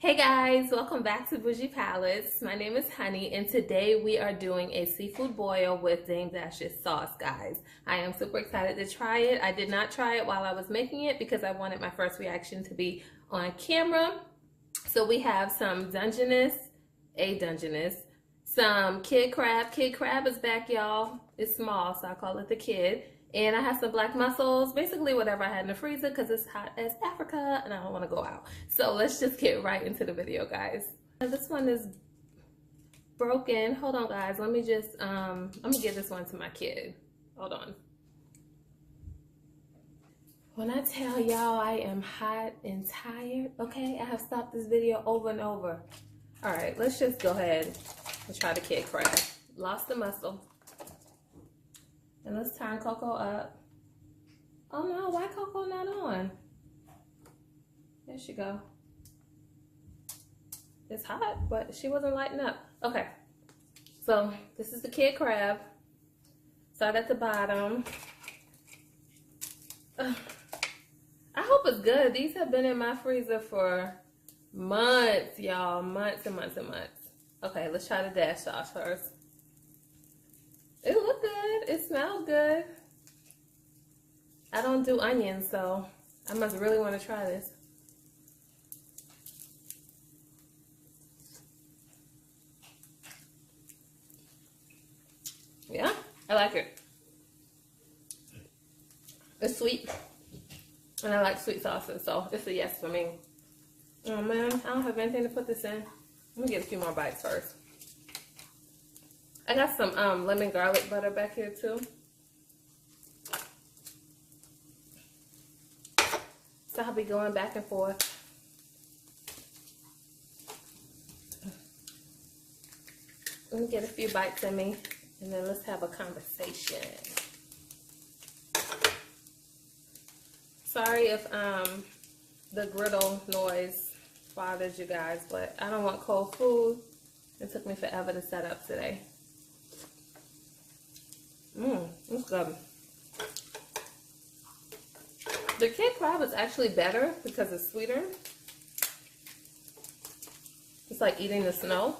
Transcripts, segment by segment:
Hey guys, welcome back to Bougie Palace. My name is Honey and today we are doing a seafood boil with Dame Dash's sauce, guys. I am super excited to try it. I did not try it while I was making it because I wanted my first reaction to be on camera. So we have some Dungeness, some Kid Crab. Kid Crab is back, y'all. It's small, so I call it the kid. And I have some black mussels, basically whatever I had in the freezer because it's hot as Africa and I don't want to go out. So let's just get right into the video, guys. This one is broken. Hold on, guys. Let me just, I'm going to give this one to my kid. Hold on. When I tell y'all I am hot and tired, okay, I have stopped this video over and over. All right, let's just go ahead and try the Kid Crab. Lost the mussel. And let's turn Coco up. Oh no, why Coco not on? There she go. It's hot, but she wasn't lighting up. Okay, so this is the Kid Crab. Start at the bottom. I hope it's good. These have been in my freezer for months, y'all. Months and months and months. Okay, let's try the dash sauce first. It looked good. It smelled good. I don't do onions, so I must really want to try this. Yeah, I like it. It's sweet. And I like sweet sauces, so it's a yes for me. Oh man, I don't have anything to put this in. Let me get a few more bites first. I got some lemon garlic butter back here too. So I'll be going back and forth. Let me get a few bites in me and then let's have a conversation. Sorry if the griddle noise bothers you guys, but I don't want cold food. It took me forever to set up today. It's good. The Kid Crab is actually better because it's sweeter. It's like eating the snow.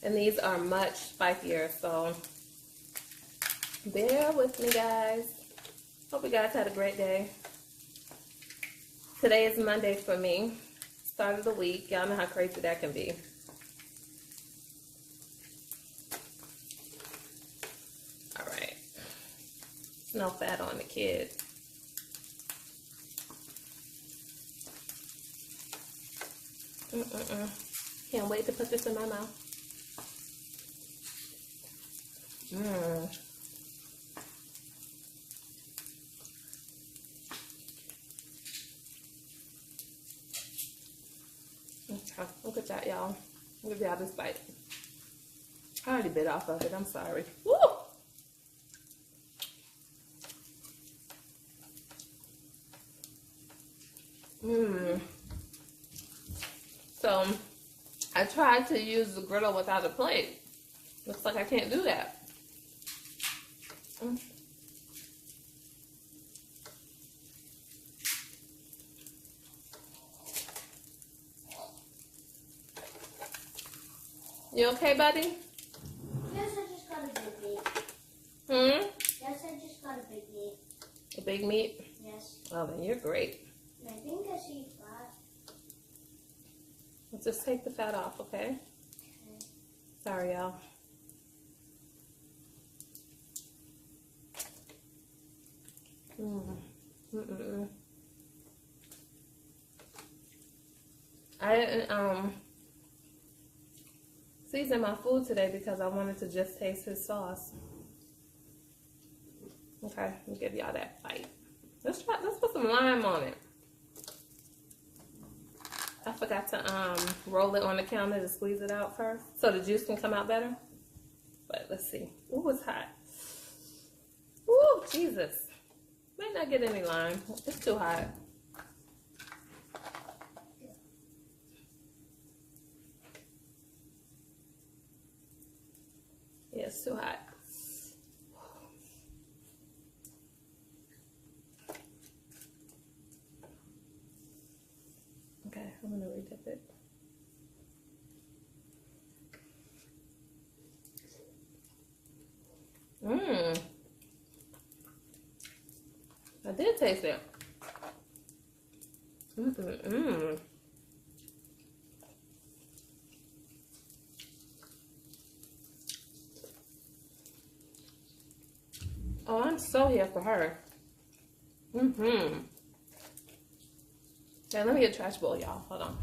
And these are much spicier, so bear with me, guys. Hope you guys had a great day. Today is Monday for me. Start of the week. Y'all know how crazy that can be. All right. There's no fat on the kid. Can't wait to put this in my mouth. Okay, look at that, y'all. Look at y'all this bite. I already bit off of it. I'm sorry. Woo! So, I tried to use the griddle without a plate. Looks like I can't do that. You okay, buddy? Yes, I just got a big meat. Yes, I just got a big meat. A big meat? Yes. Oh, then you're great. I think I see fat. Let's just take the fat off, okay? Okay. Sorry, y'all. I didn't season my food today because I wanted to just taste his sauce. Okay, let me give y'all that bite. Let's put some lime on it. I forgot to roll it on the counter to squeeze it out first so the juice can come out better. But let's see. Ooh, it's hot. Ooh, Jesus. Might not get any lime. It's too hot. It's too hot. Okay, I'm gonna redip it. I did taste it. Oh, I'm so here for her. Okay, let me get a trash bowl, y'all. Hold on.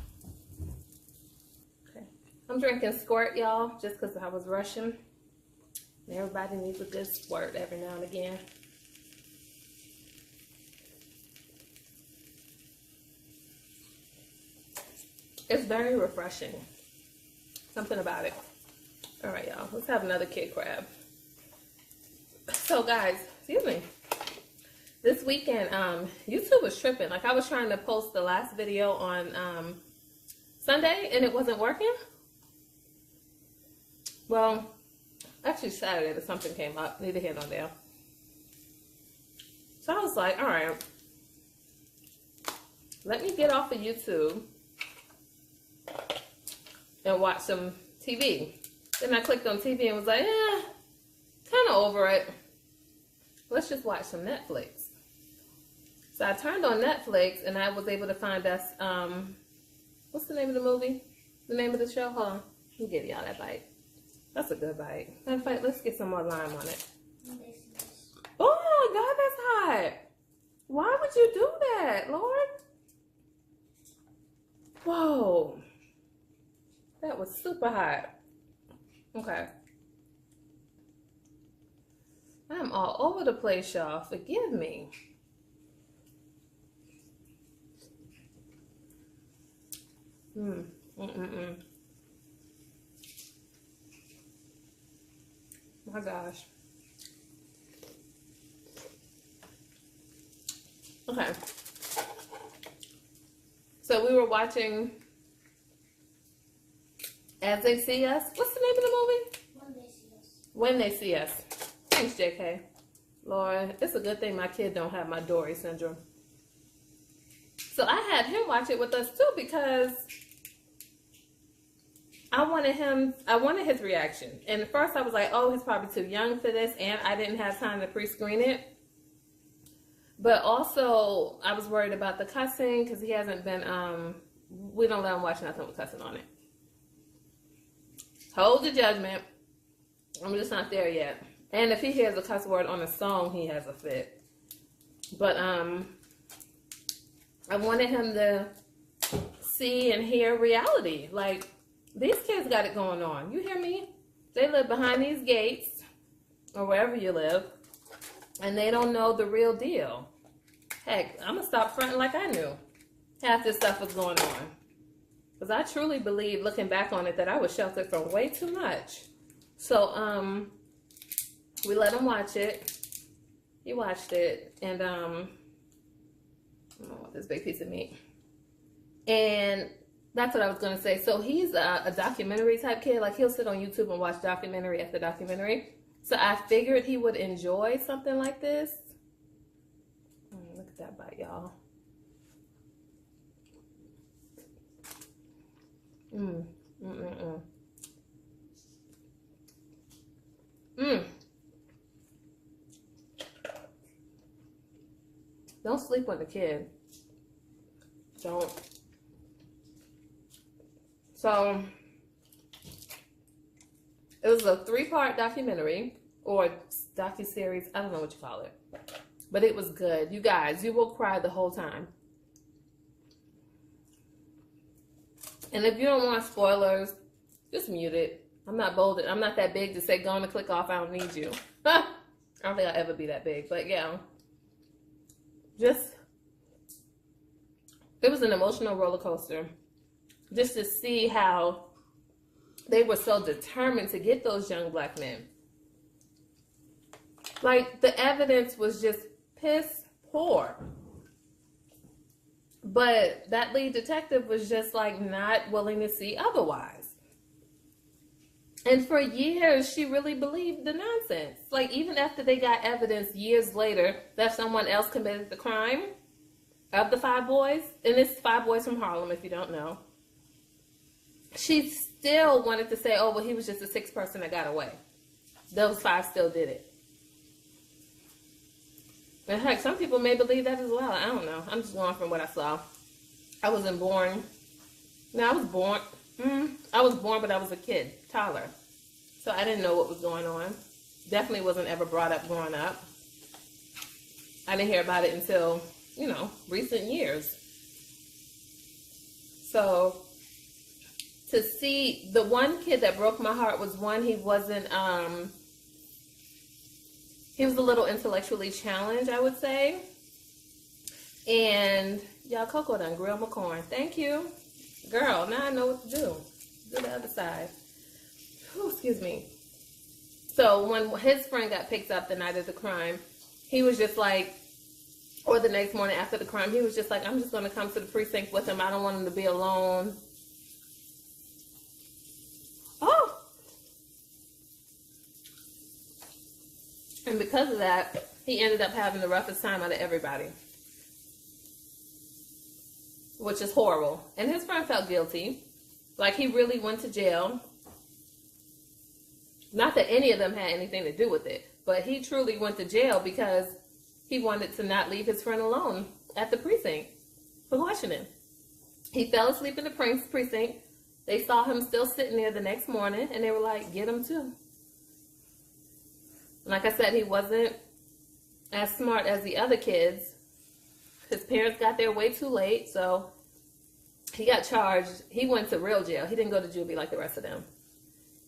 Okay. I'm drinking squirt, y'all, just because I was rushing. Everybody needs a good squirt every now and again. It's very refreshing. Something about it. All right, y'all. Let's have another kid crab. So, guys, excuse me. This weekend, YouTube was tripping. Like, I was trying to post the last video on Sunday, and it wasn't working. Well, actually Saturday, but something came up. Neither here nor there. So I was like, all right, let me get off of YouTube and watch some TV. Then I clicked on TV and was like, kind of over it. Let's just watch some Netflix. So I turned on Netflix and I was able to find us, what's the name of the movie? The name of the show? Hold on. Let me give y'all that bite. That's a good bite. Matter of fact, let's get some more lime on it. Oh, God, that's hot. Why would you do that, Lord? Whoa. That was super hot. Okay. I'm all over the place, y'all. Forgive me. My gosh. Okay. So we were watching As They See Us. What's the name of the movie? When They See Us. When They See Us. Thanks, JK. Lord, it's a good thing my kid don't have my Dory syndrome. So I had him watch it with us too because I wanted his reaction. And at first I was like, oh, he's probably too young for this, and I didn't have time to pre-screen it. But also, I was worried about the cussing because he hasn't been, we don't let him watch nothing with cussing on it. Hold your judgment. I'm just not there yet. And if he hears a cuss word on a song, he has a fit. But I wanted him to see and hear reality. Like, these kids got it going on. You hear me? They live behind these gates or wherever you live, and they don't know the real deal. Heck, I'm going to stop fronting like I knew half this stuff was going on. Because I truly believe, looking back on it, that I was sheltered from way too much. So, we let him watch it. He watched it, and I don't want this big piece of meat. And that's what I was going to say. So he's a documentary type kid. Like, he'll sit on YouTube and watch documentary after documentary. So I figured he would enjoy something like this. Look at that bite, y'all. Don't sleep on the kid. Don't. So, it was a 3-part documentary, or docuseries, I don't know what you call it. But it was good. You guys, you will cry the whole time. And if you don't want spoilers, just mute it. I'm not bold. I'm not that big to say, go on and click off, I don't need you. I don't think I'll ever be that big, but yeah. Just, it was an emotional roller coaster. Just to see how they were so determined to get those young black men. Like, the evidence was just piss poor. But that lead detective was just, like, not willing to see otherwise. And for years, she really believed the nonsense. Like, even after they got evidence years later that someone else committed the crime of the 5 boys, and it's 5 boys from Harlem, if you don't know, she still wanted to say, oh, well, he was just the 6th person that got away. Those 5 still did it. And heck, some people may believe that as well. I don't know. I'm just going from what I saw. I wasn't born. No, I was born. I was born, but I was a kid, toddler. So I didn't know what was going on. Definitely wasn't ever brought up growing up. I didn't hear about it until, you know, recent years. So to see, the one kid that broke my heart was one, he wasn't, he was a little intellectually challenged, I would say. And y'all, Coco done grilled my corn. Thank you. Girl, now I know what to do. Do the other side. Whew, excuse me. So when his friend got picked up the night of the crime, he was just like, or the next morning after the crime, he was just like, I'm just going to come to the precinct with him. I don't want him to be alone. Oh! And because of that, he ended up having the roughest time out of everybody. Which is horrible. And his friend felt guilty. Like, he really went to jail. Not that any of them had anything to do with it, but he truly went to jail because he wanted to not leave his friend alone at the precinct for questioning. He fell asleep in the precinct. They saw him still sitting there the next morning, and they were like, get him too. Like I said, he wasn't as smart as the other kids. His parents got there way too late, so he got charged. He went to real jail. He didn't go to juvie like the rest of them.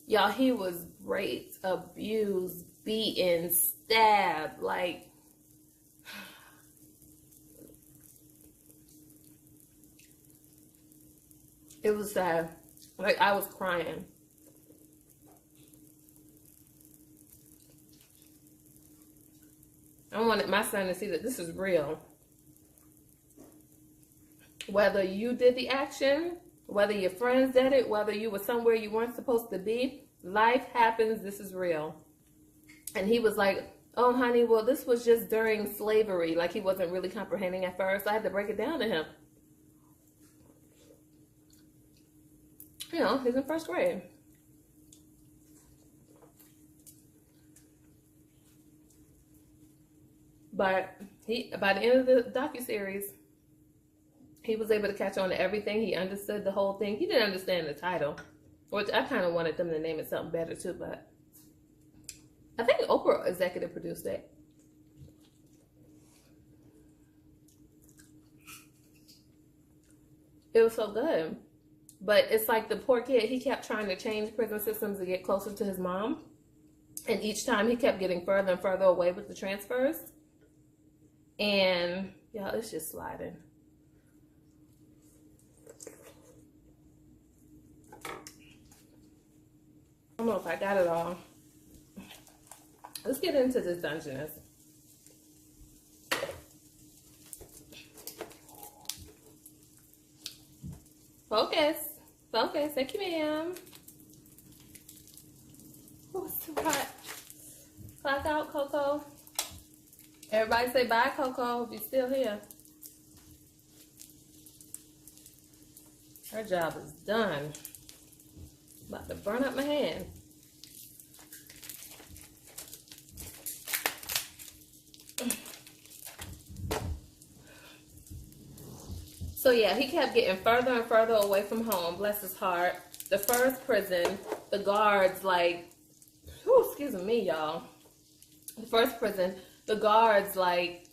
Y'all, he was raped, abused, beaten, stabbed, like... It was sad. Like, I was crying. I wanted my son to see that this is real. Whether you did the action, whether your friends did it, whether you were somewhere you weren't supposed to be, life happens, this is real. And he was like, oh, honey, well, this was just during slavery. Like, he wasn't really comprehending at first. I had to break it down to him. You know, he's in 1st grade. But by the end of the docuseries, he was able to catch on to everything. He understood the whole thing. He didn't understand the title, which I kind of wanted them to name it something better too, but I think Oprah executive produced it. It was so good. But it's like the poor kid, he kept trying to change prison systems to get closer to his mom. And each time he kept getting further and further away with the transfers. And, y'all, it's just sliding. I don't know if I got it all. Let's get into this Dungeness. Focus. Focus. Thank you, ma'am. Oh, it's too hot. Clock out, Coco. Everybody say bye, Coco, if you're still here. Her job is done. About to burn up my hand. So yeah, he kept getting further and further away from home, bless his heart. The first prison, the guards like, whew, excuse me, y'all. The first prison, the guards like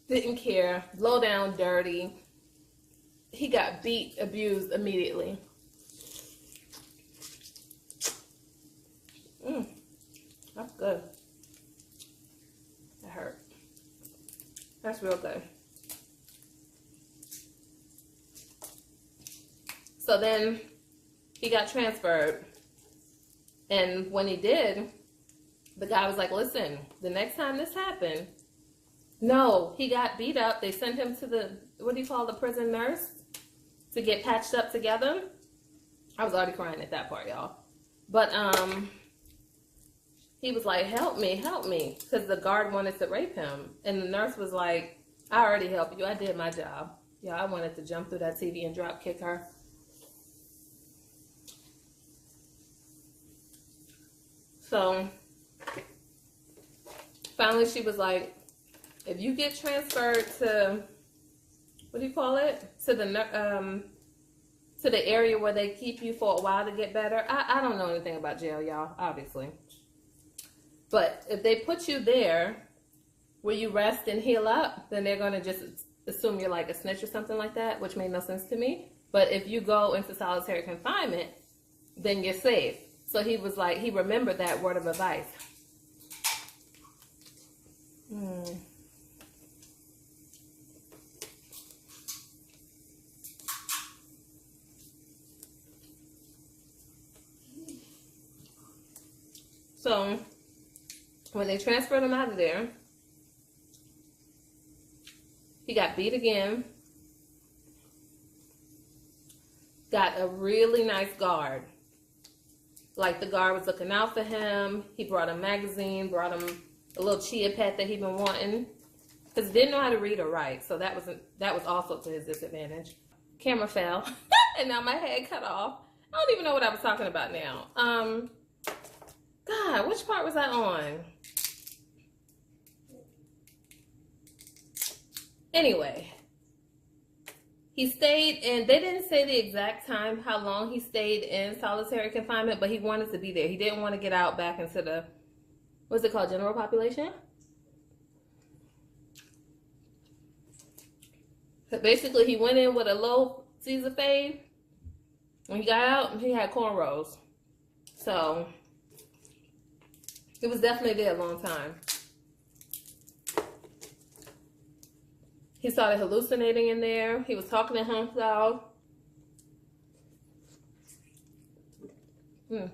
didn't care, low down, dirty. He got beat, abused immediately. That's good. That hurt. That's real good. So then he got transferred. And when he did, the guy was like, listen, the next time this happened, no, he got beat up. They sent him to the, what do you call the prison nurse to get patched up together. I was already crying at that part, y'all. But he was like, help me, because the guard wanted to rape him. And the nurse was like, I already helped you. I did my job. Yeah, I wanted to jump through that TV and drop kick her. So finally she was like, if you get transferred to, what do you call it? To the area where they keep you for a while to get better. I don't know anything about jail, y'all, obviously. But if they put you there where you rest and heal up, then they're going to just assume you're like a snitch or something like that, which made no sense to me. But if you go into solitary confinement, then you're safe. So he was like, he remembered that word of advice. So when they transferred him out of there, he got beat again. Got a really nice guard. Like, the guard was looking out for him. He brought him a magazine, brought him a little chia pet that he'd been wanting. Because he didn't know how to read or write. So that was also to his disadvantage. Camera fell. And now my head cut off. I don't even know what I was talking about now. God, which part was I on? Anyway, he stayed in, they didn't say the exact time how long he stayed in solitary confinement, but he wanted to be there. He didn't want to get out back into the, what's it called, general population? So basically, he went in with a low Caesar fade. When he got out, he had cornrows. So he was definitely there a long time. He started hallucinating in there. He was talking to himself. And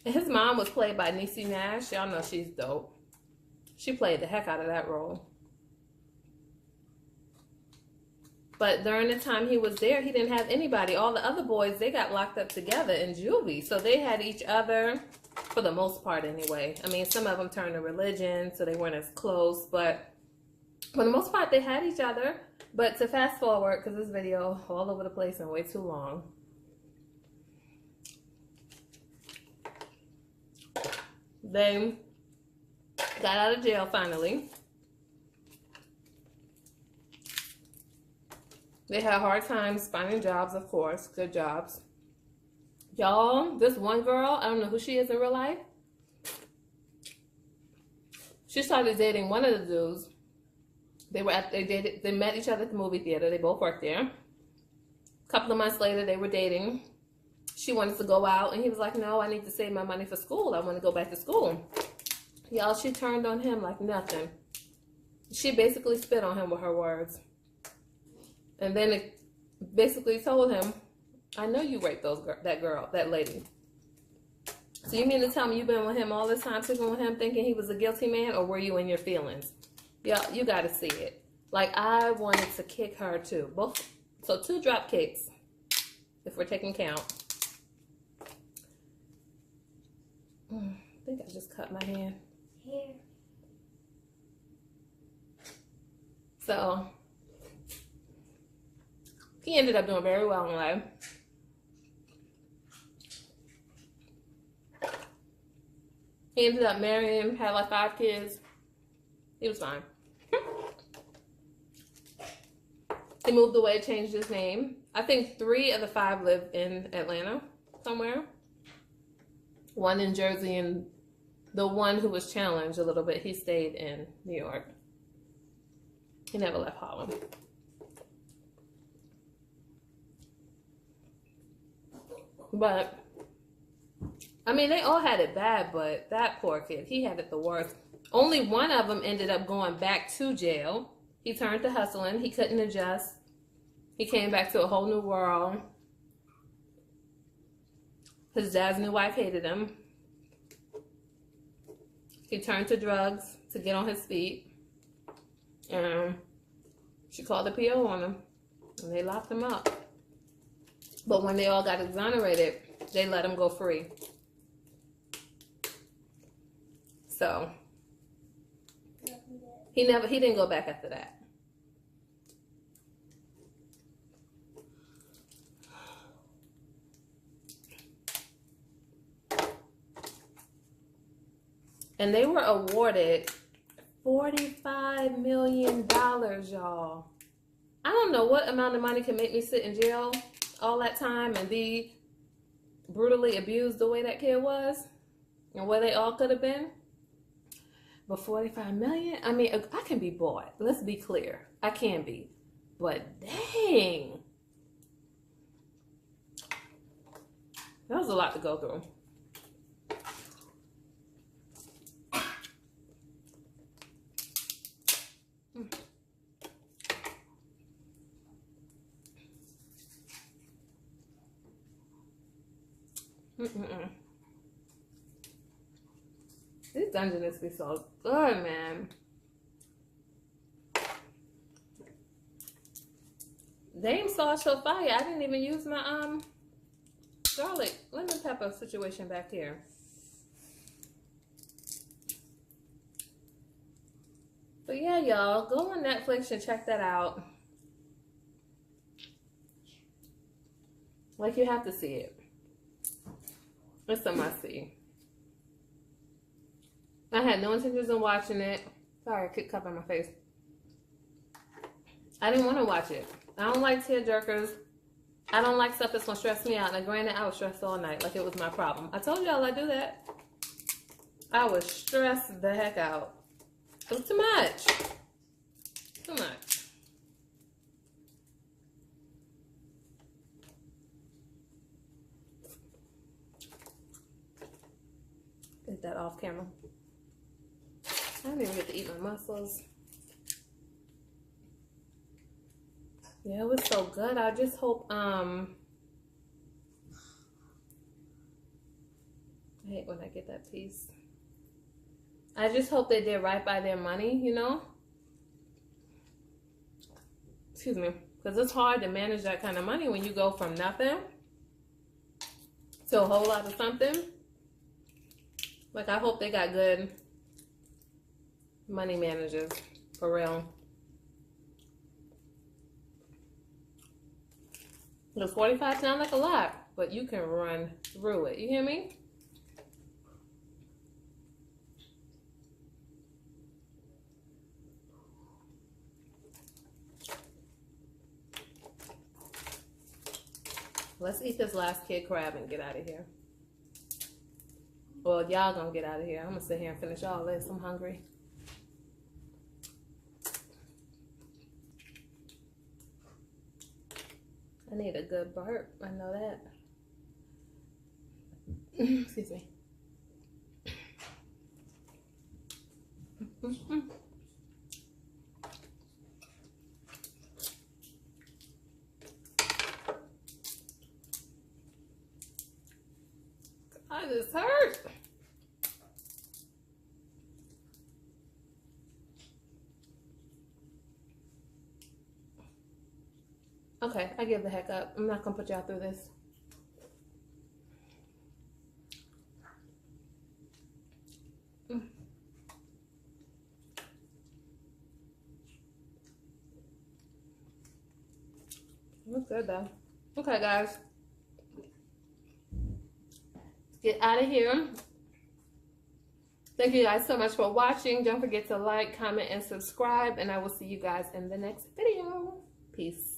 his mom was played by Niecy Nash. Y'all know she's dope. She played the heck out of that role. But during the time he was there, he didn't have anybody. All the other boys, they got locked up together in juvie. So they had each other, for the most part anyway. I mean, some of them turned to religion, so they weren't as close. But for the most part, they had each other. But to fast forward, because this video all over the place and way too long. They got out of jail finally. They had hard times finding jobs, of course, good jobs. Y'all, this one girl, I don't know who she is in real life. She started dating one of the dudes. They met each other at the movie theater. They both worked there. A couple of months later, they were dating. She wanted to go out, and he was like, no, I need to save my money for school. I want to go back to school. Y'all, she turned on him like nothing. She basically spit on him with her words. And then it basically told him, I know you raped that lady. So you mean to tell me you've been with him all this time, sleeping with him, thinking he was a guilty man, or were you in your feelings? Yeah, you got to see it. Like, I wanted to kick her too. Both. So 2 drop kicks, if we're taking count. I think I just cut my hand. Here. So he ended up doing very well in life. He ended up marrying, had like 5 kids. He was fine. He moved away, changed his name. I think 3 of the 5 live in Atlanta somewhere. 1 in Jersey, and the one who was challenged a little bit, he stayed in New York. He never left Harlem. But, I mean, they all had it bad, but that poor kid, he had it the worst. Only one of them ended up going back to jail. He turned to hustling. He couldn't adjust. He came back to a whole new world. His dad's new wife hated him. He turned to drugs, to get on his feet. And she called the PO on him. And they locked him up. But when they all got exonerated, they let him go free. So he didn't go back after that. And they were awarded $45 million, y'all. I don't know what amount of money can make me sit in jail all that time and be brutally abused the way that kid was and where they all could have been. But $45 million? I mean, I can be bought. Let's be clear. I can be. But dang. That was a lot to go through. These Dungeness be so good, man. They sauce so fire. I didn't even use my garlic lemon pepper situation back here. But yeah, y'all, go on Netflix and check that out. Like, you have to see it. It's a must-see. I had no intentions of watching it. Sorry, I keep covering my face. I didn't want to watch it. I don't like tearjerkers. I don't like stuff that's going to stress me out. Now, granted, I was stressed all night. Like, it was my problem. I told y'all I do that. I was stressed the heck out. It was too much. Too much. Get that off camera. I didn't even get to eat my mussels. Yeah, it was so good. I just hope, I hate when I get that piece. I just hope they did right by their money, you know? Excuse me. Because it's hard to manage that kind of money when you go from nothing to a whole lot of something. Like, I hope they got good money managers, for real. Because 45 sounds like a lot, but you can run through it. You hear me? Let's eat this last kid crab and get out of here. Well, y'all gonna get out of here. I'm gonna sit here and finish all this. I'm hungry. I need a good burp. I know that. Excuse me. I just hurt. Okay, I give the heck up. I'm not gonna put y'all through this. Looks good though. Okay, guys. Get out of here. Thank you guys so much for watching. Don't forget to like, comment, and subscribe. And I will see you guys in the next video. Peace.